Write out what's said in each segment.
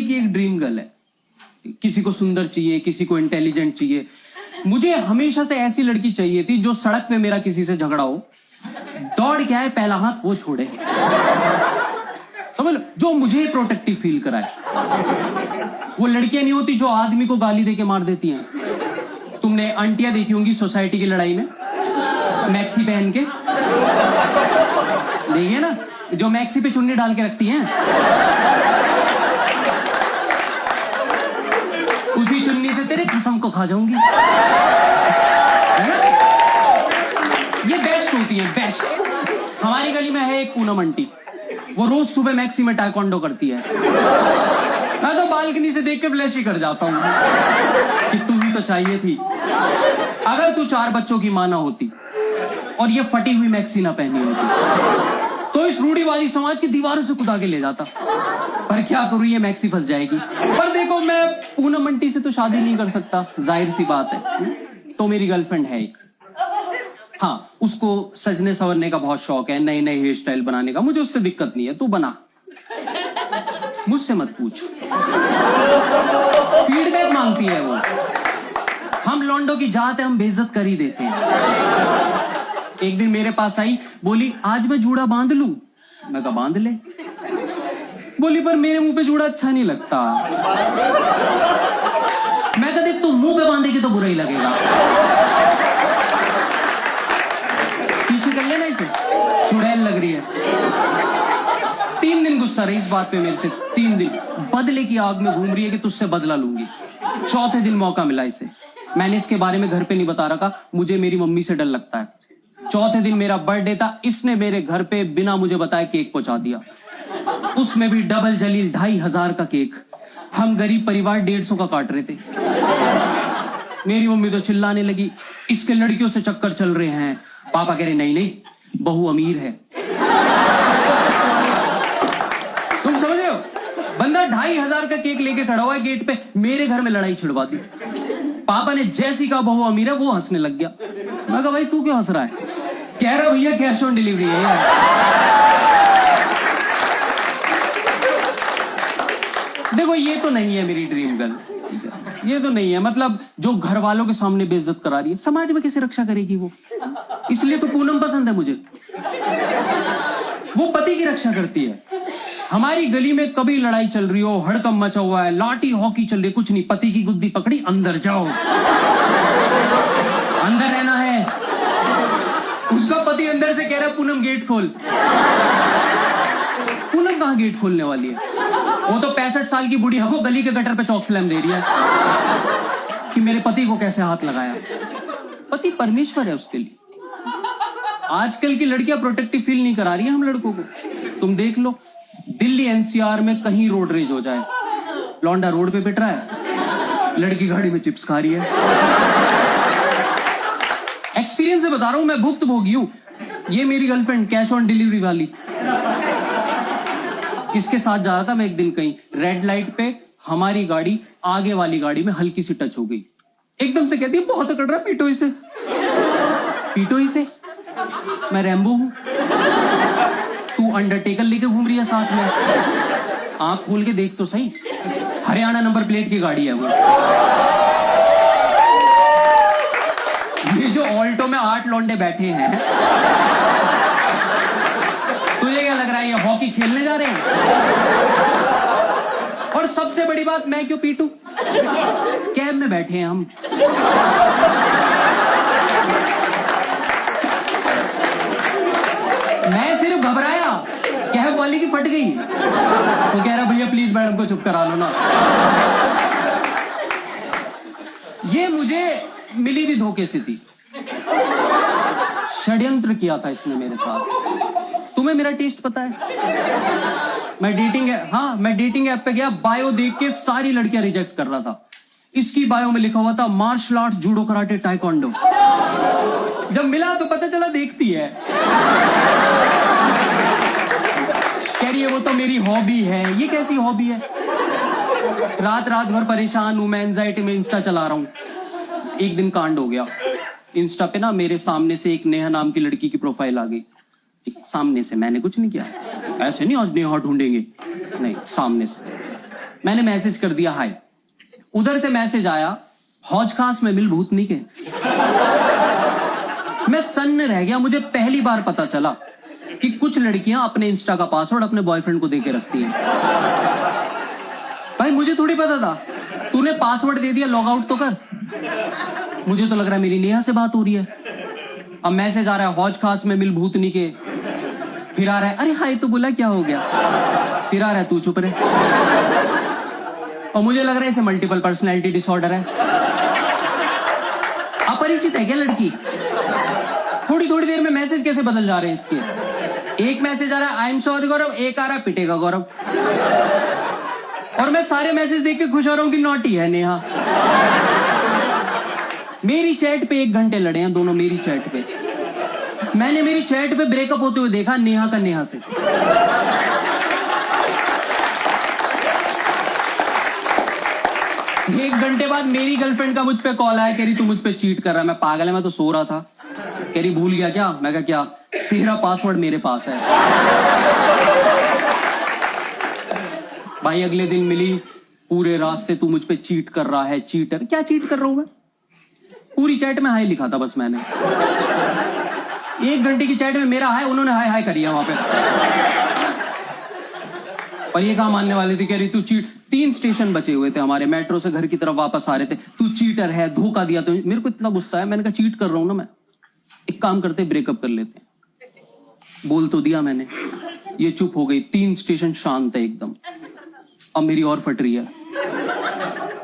की एक dream girl है, किसी को सुंदर चाहिए, किसी को इंटेलिजेंट चाहिए। मुझे हमेशा से ऐसी लड़की चाहिए थी जो सड़क पे मेरा किसी से झगड़ा हो, दौड़ के आए, पहला हाथ वो छोड़े, समझ लो, जो मुझे प्रोटेक्टिव फील कराए। वो लड़कियां नहीं होती जो आदमी को गाली देके मार देती हैं। तुमने आंटियां देखी होंगी सोसाइटी की लड़ाई में, मैक्सी पहन के, देखिए ना, जो मैक्सी पे चुन्नी डाल के रखती हैं, उसी चुन्नी से तेरे कसम को खा जाऊंगी, है ना? ये बेस्ट होती है, बेस्ट। हमारी गली में है एक पूनम आंटी, वो रोज सुबह मैक्सी में टाइकोंडो करती है। मैं तो बालकनी से देख के ब्लश ही कर जाता हूं कि तू ही तो चाहिए थी। अगर तू 4 बच्चों की मां ना होती और ये फटी हुई मैक्सी ना पहनी होती तो इस रूढ़िवादी समाज की दीवारों से कुदा के ले जाता। पर क्या करूं, ये मैक्सी फंस जाएगी। पर देखो, मैं पूनम आंटी से तो शादी नहीं कर सकता, जाहिर सी बात है। तो मेरी गर्लफ्रेंड है एक, हाँ, उसको सजने संवरने का बहुत शौक है, नए नए हेयर स्टाइल बनाने का। मुझे उससे दिक्कत नहीं है, तू बना, मुझसे मत पूछ। फीडबैक मांगती है वो। हम लौंडों की जात है, हम बेइज्जत कर ही देते हैं। एक दिन मेरे पास आई, बोली आज मैं जूड़ा बांध लूं? मैं कहा बांध ले। बोली पर मेरे मुंह पे जूड़ा अच्छा नहीं लगता। मैं कहा देख, तू मुंह पे बांधेगी तो बुरा ही लगेगा, पीछे कर लेना इसे, चुड़ैल लग रही है। 3 दिन गुस्सा रही इस बात पे मेरे से, 3 दिन बदले की आग में घूम रही है कि तुझसे बदला लूंगी। 4थे दिन मौका मिला इसे, मैंने इसके बारे में घर पे नहीं बता रखा, मुझे मेरी मम्मी से डर लगता है। 4थे दिन मेरा बर्थडे था, इसने मेरे घर पे बिना मुझे बताए केक पहुंचा दिया, उसमें भी डबल जलील 2500 का केक। हम गरीब परिवार 150 का काट रहे थे। मेरी मम्मी तो चिल्लाने लगी, इसके लड़कियों से चक्कर चल रहे हैं। पापा कह रहे नहीं नहीं, बहू अमीर है। तुम समझ रहे हो, बंदा 2500 का केक लेके खड़ा हुआ है गेट पे, मेरे घर में लड़ाई छिड़वा दी। पापा ने जैसी कहा बहू अमीर है, वो हंसने लग गया। मैं कहा भाई तू क्यों हंस रहा है? कह रहा भैया कैश ऑन डिलीवरी है यार। देखो, ये तो नहीं है मेरी ड्रीम गर्ल, ये तो नहीं है। मतलब जो घर वालों के सामने बेइज्जत करा रही है, समाज में कैसे रक्षा करेगी वो? इसलिए तो पूनम पसंद है मुझे, वो पति की रक्षा करती है। हमारी गली में कभी लड़ाई चल रही हो, हड़कंप मचा हुआ है, लाठी हॉकी चल रही है, कुछ नहीं, पति की गुद्दी पकड़ी, अंदर जाओ, अंदर रहना है। उसका पति अंदर से कह रहा है पूनम गेट खोल। पूनम कहां गेट खोलने वाली है? वो तो 65 साल की बूढ़ी हको गली के गटर पे चौक स्लैम दे रही है कि मेरे पति को कैसे हाथ लगाया। पति परमेश्वर है उसके लिए। आजकल की लड़कियां प्रोटेक्टिव फील नहीं करा रही है हम लड़कों को। तुम देख लो, दिल्ली एनसीआर में कहीं रोड रेज हो जाए, लौंडा रोड पे पिट रहा है, लड़की गाड़ी में चिप्स खा रही है। एक्सपीरियंस से बता रहा हूं, मैं भुक्तभोगी हूं। ये मेरी गर्लफ्रेंड कैश ऑन डिलीवरी वाली, इसके साथ जा रहा था मैं एक दिन कहीं, रेड लाइट पे हमारी गाड़ी आगे वाली गाड़ी में हल्की सी टच हो गई। एकदम से कहती है बहुत अकड़ रहा, पीटो इसे, पीटो इसे। मैं रैम्बो हूं, तू अंडरटेकर लेके घूम रही है साथ में। आंख खोल के देख तो सही, हरियाणा नंबर प्लेट की गाड़ी है वो। ये जो ऑल्टो में 8 लौंडे बैठे हैं, तुझे क्या लग रहा है ये हॉकी खेलने जा रहे हैं? और सबसे बड़ी बात, मैं क्यों पीटूं? कैब में बैठे हैं हम। मैं सिर्फ घबराया, कैब वाली की फट गई, वो कह रहा भैया प्लीज मैडम को चुप करा लो ना। ये मुझे मिली भी धोखे से थी, षड्यंत्र किया था इसने मेरे साथ। तुम्हें मेरा टेस्ट पता है, मैं डेटिंग ऐप पे गया, बायो देख के सारी लड़कियां रिजेक्ट कर रहा था। इसकी बायो में लिखा हुआ था martial arts, judo, karate, taekwondo. जब मिला तो पता चला देखती है। कह रही है वो तो मेरी हॉबी है। ये कैसी हॉबी है? रात भर परेशान हूं मैं, एंजाइटी में इंस्टा चला रहा हूं। एक दिन कांड हो गया, इंस्टा पे ना मेरे सामने से एक नेहा नाम की लड़की की प्रोफाइल आ गई। सामने से, मैंने कुछ नहीं किया, ऐसे नहीं आज नेहा ढूंढेंगे, नहीं, सामने से। मैंने मैसेज कर दिया हाय। उधर से मैसेज आया हौज खास में मिल भूतनी के। मैं सन्न रह गया। मुझे पहली बार पता चला कि कुछ लड़कियां अपने इंस्टा का पासवर्ड अपने बॉयफ्रेंड को देके रखती हैं। भाई मुझे थोड़ी पता था। तूने पासवर्ड दे दिया, लॉग आउट तो कर। मुझे तो लग रहा है मेरी नेहा से बात हो रही है। अब मैसेज आ रहा है हौज खास में मिल भूतनी के। फिर आ रहा है अरे हाय तो बोला क्या हो गया। फिर आ रहा है तू चुप रहे। और मुझे लग रहा है इसे मल्टीपल पर्सनैलिटी डिसऑर्डर है। अपरिचित है क्या लड़की? थोड़ी थोड़ी देर में मैसेज कैसे बदल जा रहे हैं इसके। एक मैसेज आ रहा है आई एम सॉरी गौरव, एक आ रहा है पिटेगा गौरव। और मैं सारे मैसेज देख के खुश हो रहा हूं कि नॉटी है नेहा। मेरी चैट पे 1 घंटे लड़े हैं दोनों, मेरी चैट पे। मैंने मेरी चैट पे ब्रेकअप होते हुए देखा नेहा का नेहा से। एक घंटे बाद मेरी गर्लफ्रेंड का मुझ पे कॉल आया, कह रही तू मुझ पे चीट कर रहा है। मैं पागल है, मैं तो सो रहा था। कह रही भूल गया क्या? मैं कहा क्या? तेरा पासवर्ड मेरे पास है। भाई अगले दिन मिली, पूरे रास्ते तू मुझ पे चीट कर रहा है, चीटर। क्या चीट कर रहा हूं मैं? पूरी चैट में हाय लिखा था बस मैंने। 1 घंटे की चैट में मेरा हाय उन्होंने हाय हाय करी है वहां पे। और ये कहा मानने वाली थी, कह रही तू चीट। 3 स्टेशन बचे हुए थे हमारे, मेट्रो से घर की तरफ वापस आ रहे थे। तू चीटर है, धोखा दिया। तो मेरे को इतना गुस्सा है, मैंने कहा चीट कर रहा हूं ना मैं। एक काम करते ब्रेकअप कर लेते हैं। बोल तो दिया मैंने। ये चुप हो गई। 3 स्टेशन शांत है एकदम। अब मेरी और फट रही है,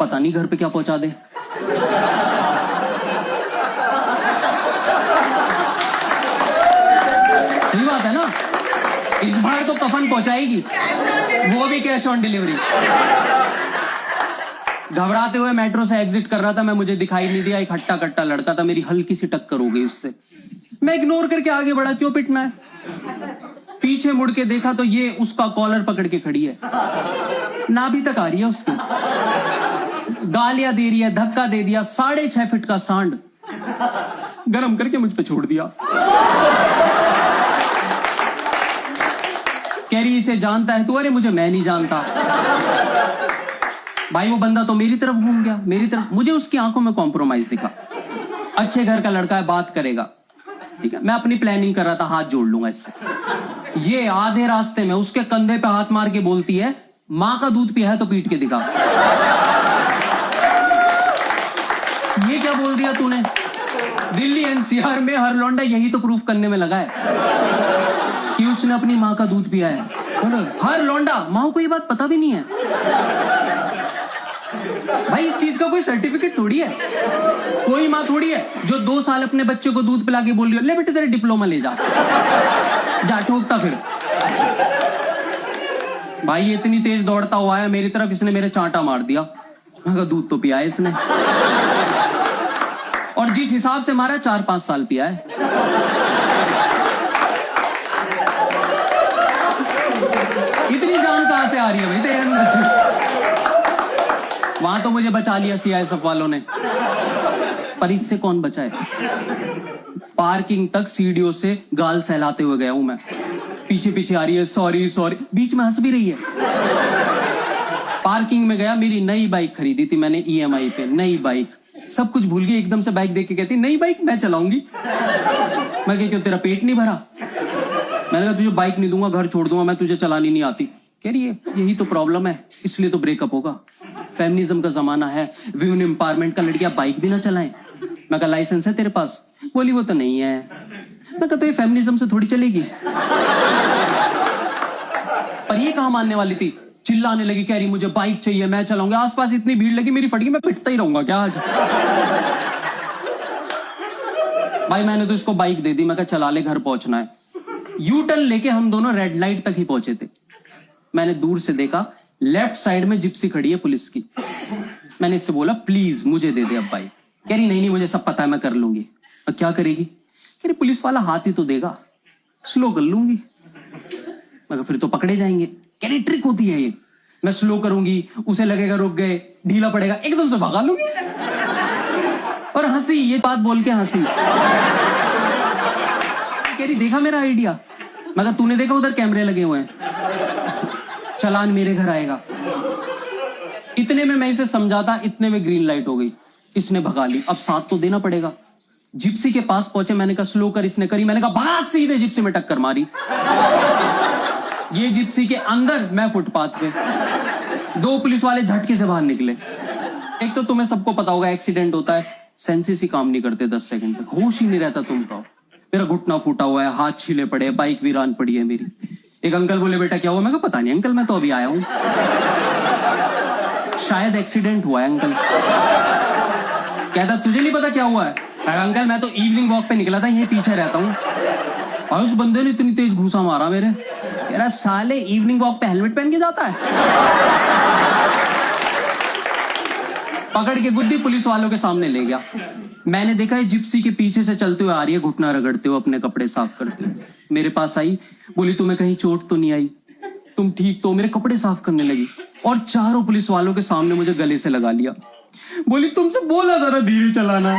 पता नहीं घर पे क्या पहुंचा दे। सही बात है ना, इस बार तो कफन पहुंचाएगी, वो भी कैश ऑन डिलीवरी। घबराते हुए मेट्रो से एग्जिट कर रहा था मैं, मुझे दिखाई नहीं दिया। एक हट्टा कट्टा लड़का था, मेरी हल्की सी टक्कर हो गई उससे। मैं इग्नोर करके आगे बढ़ा, क्यों पिटना है। पीछे मुड़ के देखा तो ये उसका कॉलर पकड़ के खड़ी है, नाभि तक आ रही है उसकी। गालियां दे रही है, धक्का दे दिया। 6.5 फीट का सांड गरम करके मुझ पे छोड़ दिया। कह रही इसे जानता है तू? अरे मुझे मैं नहीं जानता। भाई वो बंदा तो मेरी तरफ घूम गया, मेरी तरफ। मुझे उसकी आंखों में कॉम्प्रोमाइज दिखा। अच्छे घर का लड़का है, बात करेगा, ठीक है। मैं अपनी प्लानिंग कर रहा था, हाथ जोड़ लूंगा इससे। ये आधे रास्ते में उसके कंधे पे हाथ मार के बोलती है मां का दूध पिया है तो पीट के दिखा। ये क्या बोल दिया तूने? दिल्ली एनसीआर में हर लौंडा यही तो प्रूफ करने में लगा है कि उसने अपनी मां का दूध पिया है। हर लौंडा। मां को ये बात पता भी नहीं है। भाई इस चीज का कोई सर्टिफिकेट थोड़ी है, कोई मां थोड़ी है जो 2 साल अपने बच्चे को दूध पिला के बोल रही है ले बेटे तेरे डिप्लोमा ले जा। जा ठोकता फिर। भाई ये इतनी तेज दौड़ता हुआ है मेरी तरफ, इसने मेरे चांटा मार दिया। मैं कहा दूध तो पिया है इसने, और जिस हिसाब से मारा 4-5 साल पिया है। इतनी जान कहां से आ रही है भाई तेरे अंदर? वहां तो मुझे बचा लिया सीआईएसएफ वालों ने, पर इससे कौन बचाए? पार्किंग तक सीढ़ियों से गाल सहलाते हुए गया हूं मैं। पीछे पीछे आ रही है सॉरी सॉरी, बीच में हंस भी रही है। पार्किंग में गया, मेरी नई बाइक खरीदी थी मैंने ईएमआई पे, नई बाइक। सब कुछ भूल गई, एकदम से बाइक देख के कहती नई बाइक मैं चलाऊंगी। मैं कह क्यों तेरा पेट नहीं भरा? मैंने कहा तुझे बाइक नहीं दूंगा, घर छोड़ दूंगा मैं, तुझे चलानी नहीं आती। कह रही है यही तो प्रॉब्लम है, इसलिए तो ब्रेकअप होगा। फेमिनिज्म का जमाना है, वुमेन एम्पावरमेंट का, लड़कियां बाइक भी ना चलाएं। मैं कहा लाइसेंस है तेरे पास? बोली वो तो नहीं है। मैं कहा तो ये फेमिनिज्म से थोड़ी चलेगी। पर ये कहां मानने वाली थी, चिल्लाने लगी, कह रही मुझे बाइक चाहिए मैं चलाऊंगा। आसपास इतनी भीड़ लगी, मेरी फटगी, मैं पिटता ही रहूंगा क्या आज? भाई मैंने तो इसको बाइक दे दी, मैं कहा चला ले, घर पहुंचना है। यू टर्न लेके हम दोनों रेड लाइट तक ही पहुंचे थे। मैंने दूर से देखा लेफ्ट साइड में जिप्सी खड़ी है पुलिस की। मैंने इससे बोला प्लीज मुझे दे दे अब बाइक। कह रही नहीं मुझे सब पता है, मैं कर लूंगी। और क्या करेगी? कह रही पुलिस वाला हाथ ही तो देगा, स्लो कर लूंगी। मैं कहा फिर तो पकड़े जाएंगे। कह रही ट्रिक होती है ये, मैं स्लो करूंगी, उसे लगेगा रुक गए, ढीला पड़ेगा, एकदम से भगा लूंगी। और हंसी, ये बात बोल के हंसी। कह रही देखा मेरा आइडिया? मैं कहा तूने देखा उधर कैमरे लगे हुए हैं, चालान मेरे घर आएगा। इतने में मैं इसे समझाता, इतने में ग्रीन लाइट हो गई, इसने भगा ली। अब साथ तो देना पड़ेगा। जिप्सी के पास पहुंचे, मैंने कहा स्लो कर, इसने करी, मैंने कहा भाग, सीधे जिप्सी में टक्कर मारी। ये जिप्सी के अंदर, मैं फुटपाथ पे। 2 पुलिस वाले झटके से बाहर निकले। एक तो तुम्हें सबको पता होगा, एक्सीडेंट होता है, सेंसेस ही काम नहीं करते 10 सेकंड तक, होश ही नहीं रहता तुमको। मेरा घुटना फूटा हुआ है, हाथ छीले पड़े, बाइक वीरान पड़ी है मेरी। एक अंकल बोले बेटा क्या हुआ? मैं कहा पता नहीं अंकल, मैं तो अभी आया हूं, शायद एक्सीडेंट हुआ है अंकल। कहता तुझे नहीं पता क्या हुआ है? अंकल मैं तो इवनिंग वॉक पे निकला था, यहीं पीछे रहता हूँ। और उस बंदे ने इतनी तेज घूसा मारा मेरे, तेरा साले इवनिंग वॉक पे हेलमेट पहन के जाता है? पकड़ के गुद्दी पुलिस वालों के सामने ले गया। मैंने देखा है जिप्सी के पीछे से चलते हुए आ रही है, घुटना रगड़ते हुए, अपने कपड़े साफ करते हुए। मेरे पास आई, बोली तुम्हें कहीं चोट तो नहीं आई? तुम ठीक तो? मेरे कपड़े साफ करने लगी और चारों पुलिस वालों के सामने मुझे गले से लगा लिया। बोली तुमसे बोला जरा धीरे चलाना।